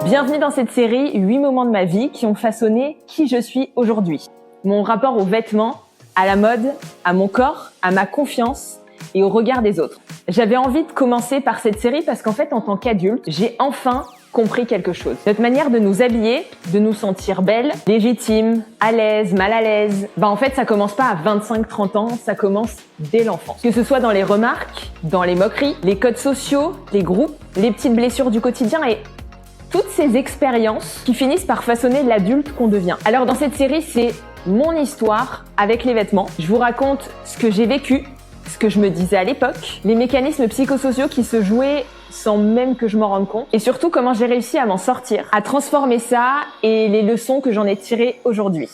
Bienvenue dans cette série 8 moments de ma vie qui ont façonné qui je suis aujourd'hui. Mon rapport aux vêtements, à la mode, à mon corps, à ma confiance et au regard des autres. J'avais envie de commencer par cette série parce qu'en fait, en tant qu'adulte, j'ai enfin compris quelque chose. Notre manière de nous habiller, de nous sentir belle, légitime, à l'aise, mal à l'aise, en fait, ça commence pas à 25-30 ans, ça commence dès l'enfance. Que ce soit dans les remarques, dans les moqueries, les codes sociaux, les groupes, les petites blessures du quotidien et toutes ces expériences qui finissent par façonner l'adulte qu'on devient. Alors dans cette série, c'est mon histoire avec les vêtements. Je vous raconte ce que j'ai vécu, ce que je me disais à l'époque, les mécanismes psychosociaux qui se jouaient sans même que je m'en rende compte, et surtout comment j'ai réussi à m'en sortir, à transformer ça et les leçons que j'en ai tirées aujourd'hui.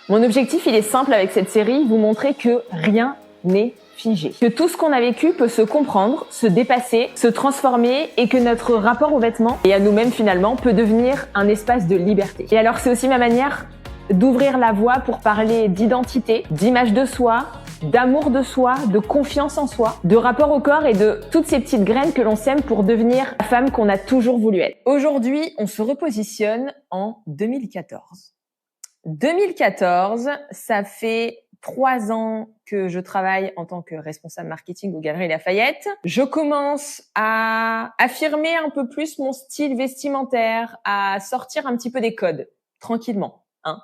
Mon objectif, il est simple avec cette série, vous montrer que rien n'est figé. Que tout ce qu'on a vécu peut se comprendre, se dépasser, se transformer et que notre rapport aux vêtements et à nous-mêmes finalement peut devenir un espace de liberté. Et alors c'est aussi ma manière d'ouvrir la voie pour parler d'identité, d'image de soi, d'amour de soi, de confiance en soi, de rapport au corps et de toutes ces petites graines que l'on sème pour devenir la femme qu'on a toujours voulu être. Aujourd'hui, on se repositionne en 2014. 2014, ça fait 3 ans que je travaille en tant que responsable marketing aux Galeries Lafayette. Je commence à affirmer un peu plus mon style vestimentaire, à sortir un petit peu des codes, tranquillement, hein.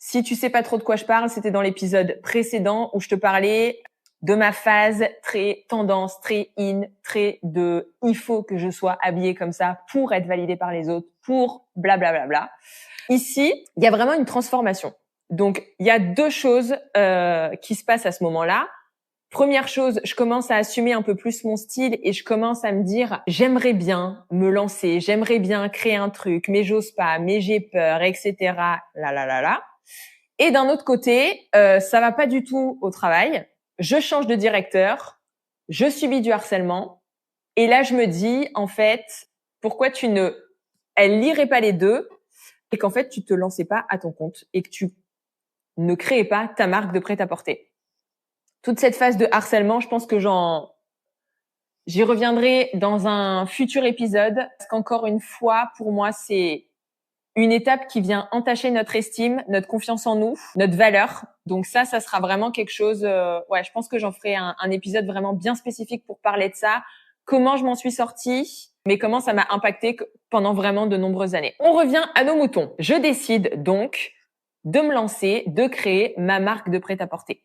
Si tu sais pas trop de quoi je parle, c'était dans l'épisode précédent où je te parlais de ma phase très tendance, très in, très de il faut que je sois habillée comme ça pour être validée par les autres, pour blablabla. Ici, il y a vraiment une transformation. Donc, il y a 2 choses qui se passent à ce moment-là. Première chose, je commence à assumer un peu plus mon style et je commence à me dire j'aimerais bien me lancer, j'aimerais bien créer un truc, mais j'ose pas, mais j'ai peur, etc. Là. Et d'un autre côté, ça va pas du tout au travail. Je change de directeur, je subis du harcèlement. Et là, je me dis, en fait, pourquoi elle lirait pas les deux et qu'en fait, tu te lançais pas à ton compte et que tu ne créais pas ta marque de prêt-à-porter. Toute cette phase de harcèlement, je pense que j'y reviendrai dans un futur épisode parce qu'encore une fois, pour moi, c'est une étape qui vient entacher notre estime, notre confiance en nous, notre valeur. Donc ça sera vraiment quelque chose. Je pense que j'en ferai un épisode vraiment bien spécifique pour parler de ça. Comment je m'en suis sortie, mais comment ça m'a impacté pendant vraiment de nombreuses années. On revient à nos moutons. Je décide donc de me lancer, de créer ma marque de prêt-à-porter.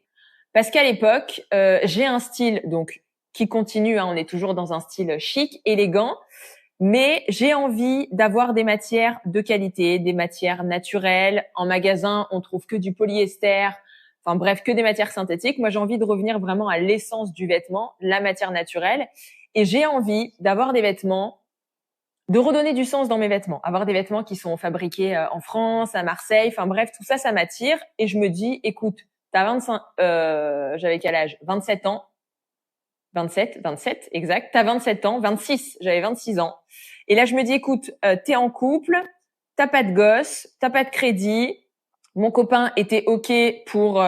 Parce qu'à l'époque, j'ai un style donc qui continue. On est toujours dans un style chic, élégant. Mais j'ai envie d'avoir des matières de qualité, des matières naturelles. En magasin, on trouve que du polyester. Enfin bref, que des matières synthétiques. Moi, j'ai envie de revenir vraiment à l'essence du vêtement, la matière naturelle. Et j'ai envie d'avoir des vêtements, de redonner du sens dans mes vêtements. Avoir des vêtements qui sont fabriqués en France, à Marseille. Enfin bref, tout ça, ça m'attire. Et je me dis, écoute, j'avais quel âge? 27 ans. 27, exact. T'as 27 ans, 26, j'avais 26 ans. Et là, je me dis, écoute, t'es en couple, t'as pas de gosse, t'as pas de crédit. Mon copain était OK pour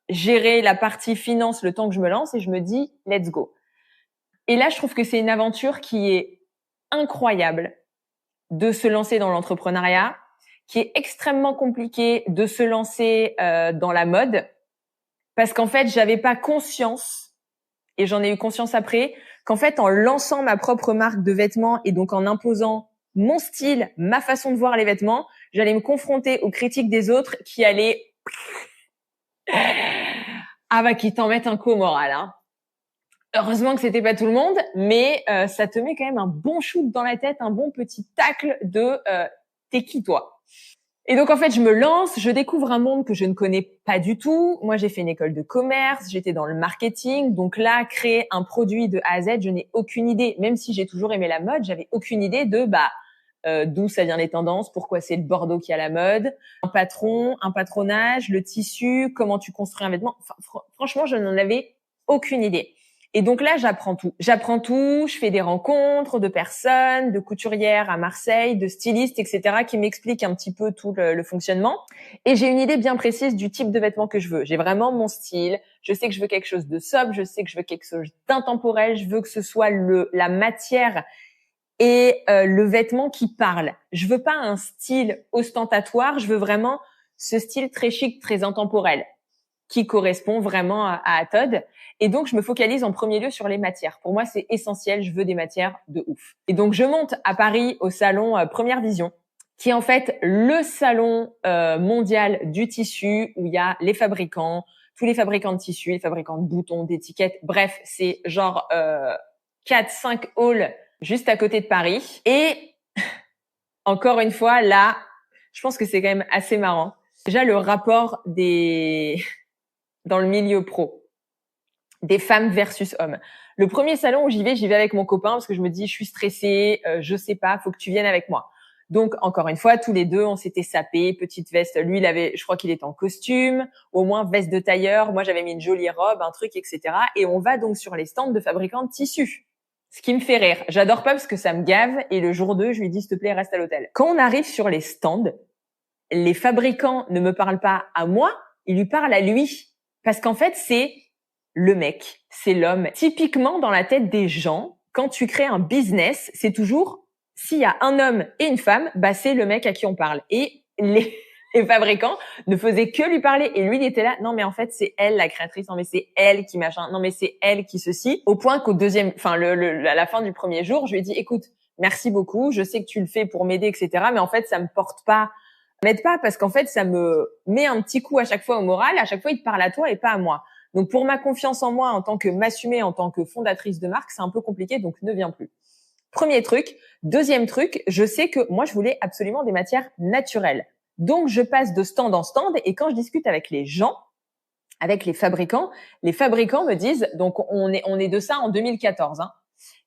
gérer la partie finance le temps que je me lance et je me dis, let's go. Et là, je trouve que c'est une aventure qui est incroyable de se lancer dans l'entrepreneuriat, qui est extrêmement compliqué de se lancer dans la mode parce qu'en fait, j'avais pas conscience. Et j'en ai eu conscience après, qu'en fait, en lançant ma propre marque de vêtements et donc en imposant mon style, ma façon de voir les vêtements, j'allais me confronter aux critiques des autres qui allaient qui t'en mettent un coup au moral, hein. Heureusement que c'était pas tout le monde, mais ça te met quand même un bon shoot dans la tête, un bon petit tacle de t'es qui toi? Et donc, en fait, je me lance, je découvre un monde que je ne connais pas du tout. Moi, j'ai fait une école de commerce, j'étais dans le marketing. Donc là, créer un produit de A à Z, je n'ai aucune idée. Même si j'ai toujours aimé la mode, j'avais aucune idée de d'où ça vient les tendances, pourquoi c'est le bordeaux qui est à la mode, un patron, un patronage, le tissu, comment tu construis un vêtement. Enfin, franchement, je n'en avais aucune idée. Et donc là, j'apprends tout. Je fais des rencontres de personnes, de couturières à Marseille, de stylistes, etc., qui m'expliquent un petit peu tout le fonctionnement. Et j'ai une idée bien précise du type de vêtements que je veux. J'ai vraiment mon style. Je sais que je veux quelque chose de sobre. Je sais que je veux quelque chose d'intemporel. Je veux que ce soit la matière et le vêtement qui parle. Je veux pas un style ostentatoire, je veux vraiment ce style très chic, très intemporel, qui correspond vraiment à Todd. Et donc, je me focalise en premier lieu sur les matières. Pour moi, c'est essentiel, je veux des matières de ouf. Et donc, je monte à Paris au salon Première Vision, qui est en fait le salon mondial du tissu où il y a les fabricants, tous les fabricants de tissus, les fabricants de boutons, d'étiquettes. Bref, c'est genre 4-5 halls juste à côté de Paris. Et encore une fois, là, je pense que c'est quand même assez marrant. Déjà, le rapport dans le milieu pro, des femmes versus hommes. Le premier salon où j'y vais avec mon copain parce que je me dis, je suis stressée, je sais pas, faut que tu viennes avec moi. Donc, encore une fois, tous les deux, on s'était sapés, petite veste. Lui, je crois qu'il était en costume, au moins veste de tailleur. Moi, j'avais mis une jolie robe, un truc, etc. Et on va donc sur les stands de fabricants de tissus. Ce qui me fait rire. J'adore pas parce que ça me gave. Et le jour 2, je lui dis, s'il te plaît, reste à l'hôtel. Quand on arrive sur les stands, les fabricants ne me parlent pas à moi, ils lui parlent à lui. Parce qu'en fait, c'est le mec, c'est l'homme. Typiquement, dans la tête des gens, quand tu crées un business, c'est toujours, s'il y a un homme et une femme, bah c'est le mec à qui on parle. Et les fabricants ne faisaient que lui parler. Et lui, il était là, non mais en fait, c'est elle la créatrice, non mais c'est elle qui machin, non mais c'est elle qui ceci. Au point qu'au à la fin du premier jour, je lui ai dit, écoute, merci beaucoup, je sais que tu le fais pour m'aider, etc. Mais en fait, ça m'aide pas parce qu'en fait, ça me met un petit coup à chaque fois au moral. À chaque fois, il te parle à toi et pas à moi. Donc, pour ma confiance en moi en tant que m'assumer, en tant que fondatrice de marque, c'est un peu compliqué, donc ne viens plus. Premier truc. Deuxième truc, je sais que moi, je voulais absolument des matières naturelles. Donc, je passe de stand en stand et quand je discute avec les gens, avec les fabricants me disent, donc on est de ça en 2014, hein.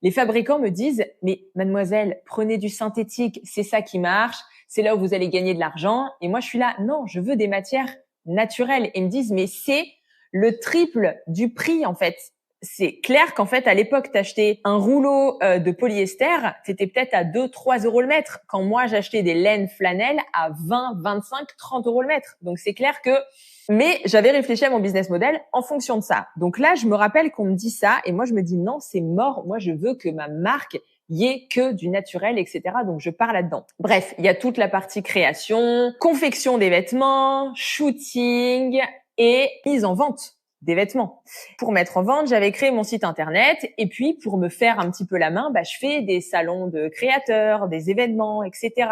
Les fabricants me disent, mais mademoiselle, prenez du synthétique, c'est ça qui marche, c'est là où vous allez gagner de l'argent. Et moi, je suis là, non, je veux des matières naturelles. Et ils me disent, mais c'est le triple du prix, en fait. C'est clair qu'en fait, à l'époque, t'achetais un rouleau de polyester, c'était peut-être à 2-3 euros le mètre. Quand moi, j'achetais des laines flanelles à 20, 25, 30 euros le mètre. Donc, c'est clair que... Mais j'avais réfléchi à mon business model en fonction de ça. Donc là, je me rappelle qu'on me dit ça et moi, je me dis non, c'est mort. Moi, je veux que ma marque y ait que du naturel, etc. Donc, je pars là-dedans. Bref, il y a toute la partie création, confection des vêtements, shooting et mise en vente des vêtements. Pour mettre en vente, j'avais créé mon site internet et puis pour me faire un petit peu la main, je fais des salons de créateurs, des événements, etc.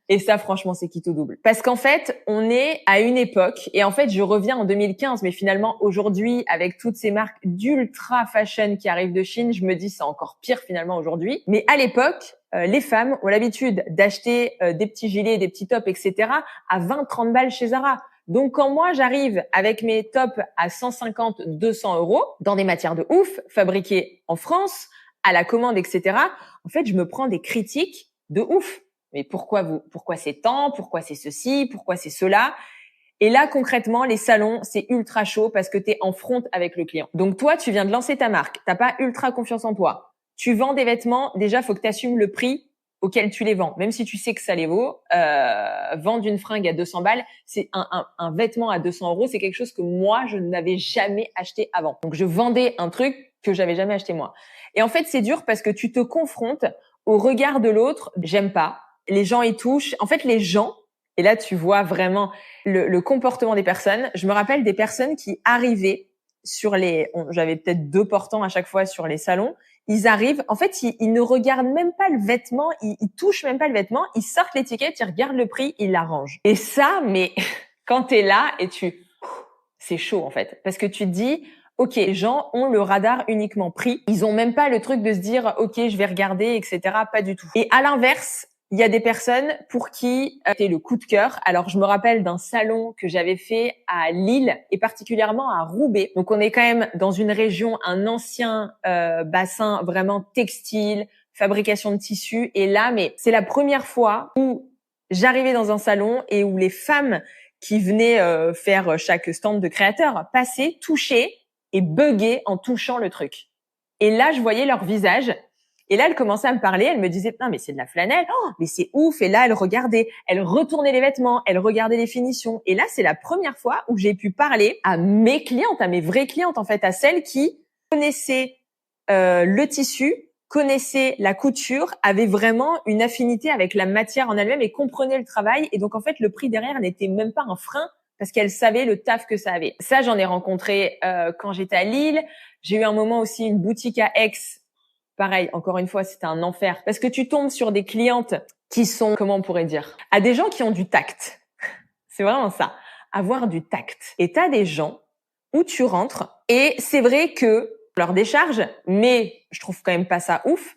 Et ça, franchement, c'est quitte au double. Parce qu'en fait, on est à une époque, et en fait, je reviens en 2015, mais finalement, aujourd'hui, avec toutes ces marques d'ultra fashion qui arrivent de Chine, je me dis c'est encore pire finalement aujourd'hui. Mais à l'époque, les femmes ont l'habitude d'acheter des petits gilets, des petits tops, etc. à 20-30 balles chez Zara. Donc, quand moi, j'arrive avec mes tops à 150-200 euros, dans des matières de ouf, fabriquées en France, à la commande, etc., en fait, je me prends des critiques de ouf. Mais pourquoi c'est tant? Pourquoi c'est ceci? Pourquoi c'est cela? Et là, concrètement, les salons, c'est ultra chaud parce que tu es en front avec le client. Donc, toi, tu viens de lancer ta marque. T'as pas ultra confiance en toi. Tu vends des vêtements. Déjà, faut que tu assumes le prix auquel tu les vends. Même si tu sais que ça les vaut, vendre une fringue à 200 balles, c'est un vêtement à 200 euros. C'est quelque chose que moi, je n'avais jamais acheté avant. Donc, je vendais un truc que j'avais jamais acheté moi. Et en fait, c'est dur parce que tu te confrontes au regard de l'autre. J'aime pas. Les gens y touchent. En fait, les gens, et là, tu vois vraiment le comportement des personnes. Je me rappelle des personnes qui arrivaient j'avais peut-être 2 portants à chaque fois sur les salons. Ils arrivent, en fait, ils ne regardent même pas le vêtement, ils touchent même pas le vêtement, ils sortent l'étiquette, ils regardent le prix, ils la rangent. Et ça, mais quand t'es là et c'est chaud, en fait. Parce que tu te dis, OK, les gens ont le radar uniquement prix. Ils ont même pas le truc de se dire, OK, je vais regarder, etc. Pas du tout. Et à l'inverse, il y a des personnes pour qui c'était le coup de cœur. Alors, je me rappelle d'un salon que j'avais fait à Lille et particulièrement à Roubaix. Donc, on est quand même dans une région, un ancien bassin vraiment textile, fabrication de tissus. Et là, mais c'est la première fois où j'arrivais dans un salon et où les femmes qui venaient faire chaque stand de créateur passaient, touchaient et buggaient en touchant le truc. Et là, je voyais leur visage. Et là, elle commençait à me parler, elle me disait, non, mais c'est de la flanelle, oh, mais c'est ouf. Et là, elle regardait, elle retournait les vêtements, elle regardait les finitions. Et là, c'est la première fois où j'ai pu parler à mes clientes, à mes vraies clientes, en fait, à celles qui connaissaient le tissu, connaissait la couture, avait vraiment une affinité avec la matière en elle-même et comprenait le travail. Et donc, en fait, le prix derrière n'était même pas un frein parce qu'elle savait le taf que ça avait. Ça, j'en ai rencontré quand j'étais à Lille. J'ai eu un moment aussi une boutique à Aix. Pareil, encore une fois, c'était un enfer parce que tu tombes sur des clientes qui sont, comment on pourrait dire, à des gens qui ont du tact. C'est vraiment ça, avoir du tact. Et t'as des gens où tu rentres et c'est vrai que leur décharge, mais je trouve quand même pas ça ouf.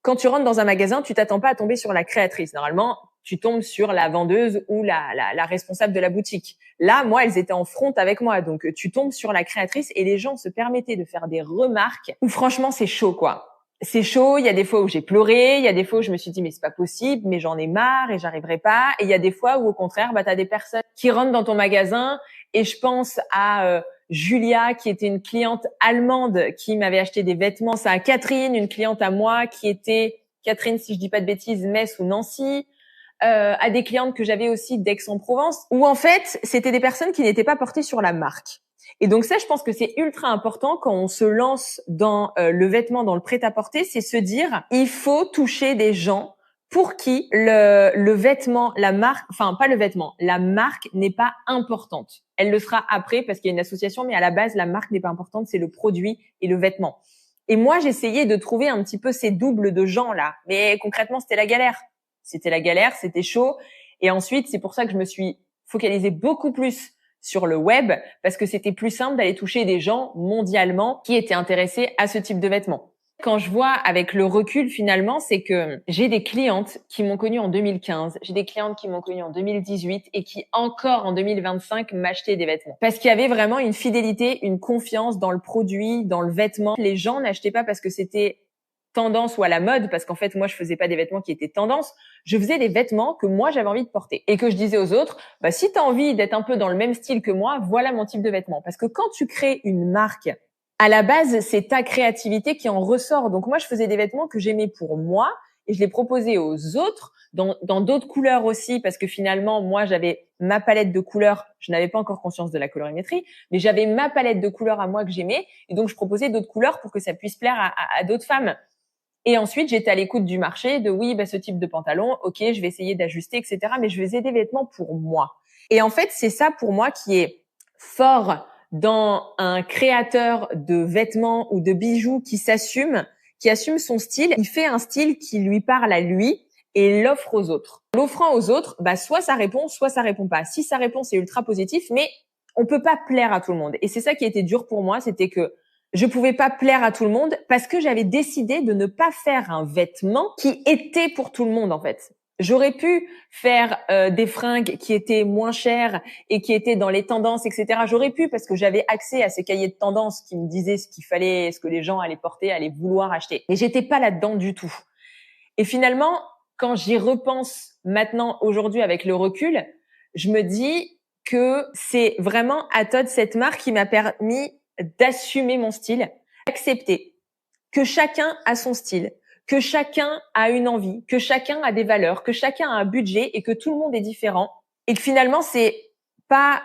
Quand tu rentres dans un magasin, tu t'attends pas à tomber sur la créatrice. Normalement, tu tombes sur la vendeuse ou la responsable de la boutique. Là, moi, elles étaient en front avec moi. Donc, tu tombes sur la créatrice et les gens se permettaient de faire des remarques où franchement, c'est chaud, quoi. C'est chaud. Il y a des fois où j'ai pleuré. Il y a des fois où je me suis dit, mais c'est pas possible, mais j'en ai marre et j'arriverai pas. Et il y a des fois où, au contraire, t'as des personnes qui rentrent dans ton magasin et je pense à Julia, qui était une cliente allemande qui m'avait acheté des vêtements. Ça à Catherine, une cliente à moi qui était, Catherine, si je dis pas de bêtises, Metz ou Nancy. À des clientes que j'avais aussi d'Aix-en-Provence, où en fait, c'était des personnes qui n'étaient pas portées sur la marque. Et donc ça, je pense que c'est ultra important quand on se lance dans le vêtement, dans le prêt-à-porter, c'est se dire, il faut toucher des gens pour qui le vêtement, la marque, enfin pas le vêtement, la marque n'est pas importante. Elle le sera après parce qu'il y a une association, mais à la base, la marque n'est pas importante, c'est le produit et le vêtement. Et moi, j'essayais de trouver un petit peu ces doubles de gens-là. Mais concrètement, c'était la galère. C'était la galère, c'était chaud. Et ensuite, c'est pour ça que je me suis focalisée beaucoup plus sur le web parce que c'était plus simple d'aller toucher des gens mondialement qui étaient intéressés à ce type de vêtements. Quand je vois avec le recul finalement, c'est que j'ai des clientes qui m'ont connue en 2015, j'ai des clientes qui m'ont connue en 2018 et qui encore en 2025 m'achetaient des vêtements. Parce qu'il y avait vraiment une fidélité, une confiance dans le produit, dans le vêtement. Les gens n'achetaient pas parce que c'était tendance ou à la mode, parce qu'en fait, moi, je faisais pas des vêtements qui étaient tendance. Je faisais des vêtements que moi, j'avais envie de porter. Et que je disais aux autres, bah, si t'as envie d'être un peu dans le même style que moi, voilà mon type de vêtements. Parce que quand tu crées une marque, à la base, c'est ta créativité qui en ressort. Donc moi, je faisais des vêtements que j'aimais pour moi et je les proposais aux autres dans d'autres couleurs aussi, parce que finalement, moi, j'avais ma palette de couleurs. Je n'avais pas encore conscience de la colorimétrie, mais j'avais ma palette de couleurs à moi que j'aimais. Et donc, je proposais d'autres couleurs pour que ça puisse plaire à d'autres femmes. Et ensuite, j'étais à l'écoute du marché de oui, bah, ce type de pantalon, ok, je vais essayer d'ajuster, etc. Mais je faisais des vêtements pour moi. Et en fait, c'est ça pour moi qui est fort dans un créateur de vêtements ou de bijoux qui assume son style. Il fait un style qui lui parle à lui et l'offre aux autres. L'offrant aux autres, bah, soit ça répond pas. Si ça répond, c'est ultra positif, mais on peut pas plaire à tout le monde. Et c'est ça qui était dur pour moi, c'était que je pouvais pas plaire à tout le monde parce que j'avais décidé de ne pas faire un vêtement qui était pour tout le monde, en fait. J'aurais pu faire des fringues qui étaient moins chères et qui étaient dans les tendances, etc. J'aurais pu parce que j'avais accès à ces cahiers de tendances qui me disaient ce qu'il fallait, ce que les gens allaient porter, allaient vouloir acheter. Mais j'étais pas là-dedans du tout. Et finalement, quand j'y repense maintenant, aujourd'hui, avec le recul, je me dis que c'est vraiment Atod, cette marque, qui m'a permis d'assumer mon style, accepter que chacun a son style, que chacun a une envie, que chacun a des valeurs, que chacun a un budget et que tout le monde est différent. Et que finalement, c'est pas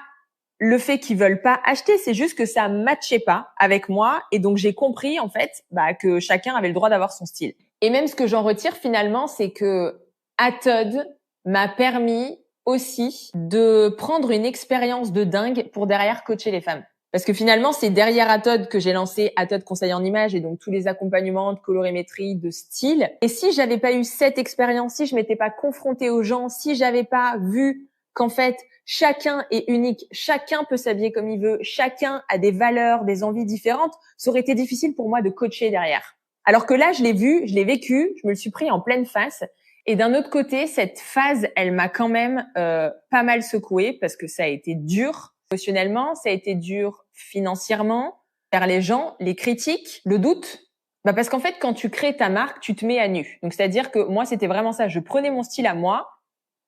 le fait qu'ils veulent pas acheter, c'est juste que ça matchait pas avec moi. Et donc, j'ai compris, en fait, que chacun avait le droit d'avoir son style. Et même ce que j'en retire finalement, c'est que Atod m'a permis aussi de prendre une expérience de dingue pour derrière coacher les femmes. Parce que finalement, c'est derrière Atod que j'ai lancé Atod Conseil en Images et donc tous les accompagnements de colorimétrie, de style. Et si j'avais pas eu cette expérience, si je m'étais pas confrontée aux gens, si j'avais pas vu qu'en fait, chacun est unique, chacun peut s'habiller comme il veut, chacun a des valeurs, des envies différentes, ça aurait été difficile pour moi de coacher derrière. Alors que là, je l'ai vu, je l'ai vécu, je me le suis pris en pleine face. Et d'un autre côté, cette phase, elle m'a quand même pas mal secouée parce que ça a été dur. Émotionnellement, ça a été dur financièrement, vers les gens, les critiques, le doute. Parce qu'en fait, quand tu crées ta marque, tu te mets à nu. Donc, c'est-à-dire que moi, c'était vraiment ça. Je prenais mon style à moi.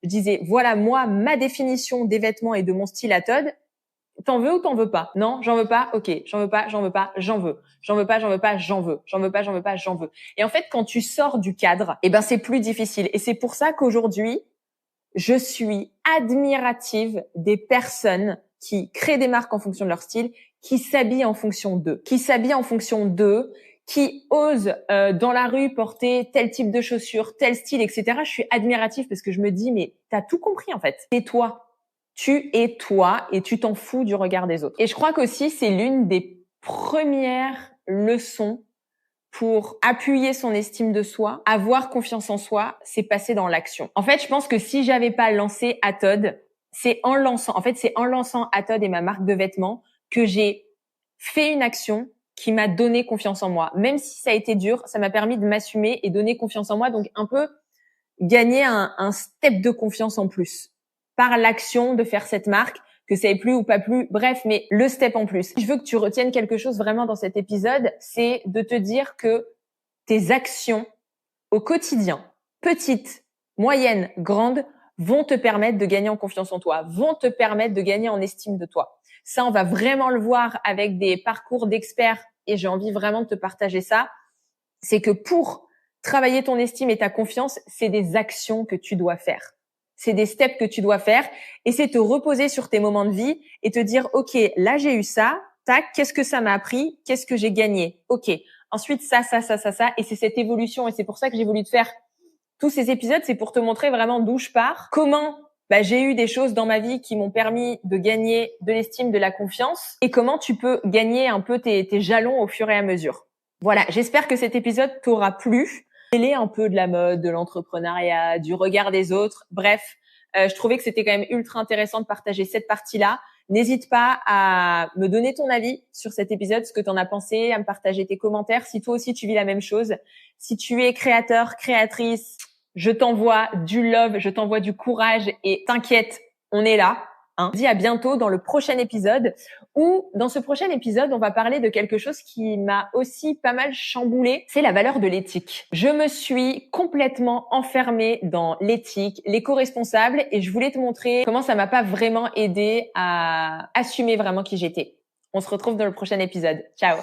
Je disais, voilà, moi, ma définition des vêtements et de mon style Atod. T'en veux ou t'en veux pas? Non, j'en veux pas. Ok, j'en veux pas, j'en veux pas, j'en veux. J'en veux pas, j'en veux pas, j'en veux. J'en veux pas, j'en veux pas, j'en veux. Et en fait, quand tu sors du cadre, c'est plus difficile. Et c'est pour ça qu'aujourd'hui, je suis admirative des personnes qui créent des marques en fonction de leur style, qui s'habillent en fonction d'eux, qui osent dans la rue porter tel type de chaussures, tel style, etc. Je suis admirative parce que je me dis, mais t'as tout compris en fait. C'est toi. Tu es toi et tu t'en fous du regard des autres. Et je crois qu'aussi, c'est l'une des premières leçons pour appuyer son estime de soi, avoir confiance en soi, c'est passer dans l'action. En fait, je pense que si j'avais pas lancé Atod, c'est en lançant Atod et ma marque de vêtements que j'ai fait une action qui m'a donné confiance en moi. Même si ça a été dur, ça m'a permis de m'assumer et donner confiance en moi. Donc, un peu gagner un step de confiance en plus par l'action de faire cette marque, que ça ait plu ou pas plu, bref, mais le step en plus. Je veux que tu retiennes quelque chose vraiment dans cet épisode, c'est de te dire que tes actions au quotidien, petites, moyennes, grandes, vont te permettre de gagner en confiance en toi, vont te permettre de gagner en estime de toi. Ça, on va vraiment le voir avec des parcours d'experts et j'ai envie vraiment de te partager ça. C'est que pour travailler ton estime et ta confiance, c'est des actions que tu dois faire. C'est des steps que tu dois faire et c'est te reposer sur tes moments de vie et te dire, OK, là, j'ai eu ça, tac, qu'est-ce que ça m'a appris? Qu'est-ce que j'ai gagné? OK. Ensuite, ça. Et c'est cette évolution et c'est pour ça que j'ai voulu te faire tous ces épisodes. C'est pour te montrer vraiment d'où je pars, comment j'ai eu des choses dans ma vie qui m'ont permis de gagner de l'estime, de la confiance et comment tu peux gagner un peu tes jalons au fur et à mesure. Voilà, j'espère que cet épisode t'aura plu. Mêler un peu de la mode, de l'entrepreneuriat, du regard des autres. Bref, je trouvais que c'était quand même ultra intéressant de partager cette partie-là. N'hésite pas à me donner ton avis sur cet épisode, ce que tu en as pensé, à me partager tes commentaires. Si toi aussi tu vis la même chose, si tu es créateur, créatrice, je t'envoie du love, je t'envoie du courage et t'inquiète, on est là. Je te dis à bientôt dans le prochain épisode où dans ce prochain épisode, on va parler de quelque chose qui m'a aussi pas mal chamboulé, c'est la valeur de l'éthique. Je me suis complètement enfermée dans l'éthique, l'éco-responsable et je voulais te montrer comment ça m'a pas vraiment aidé à assumer vraiment qui j'étais. On se retrouve dans le prochain épisode. Ciao.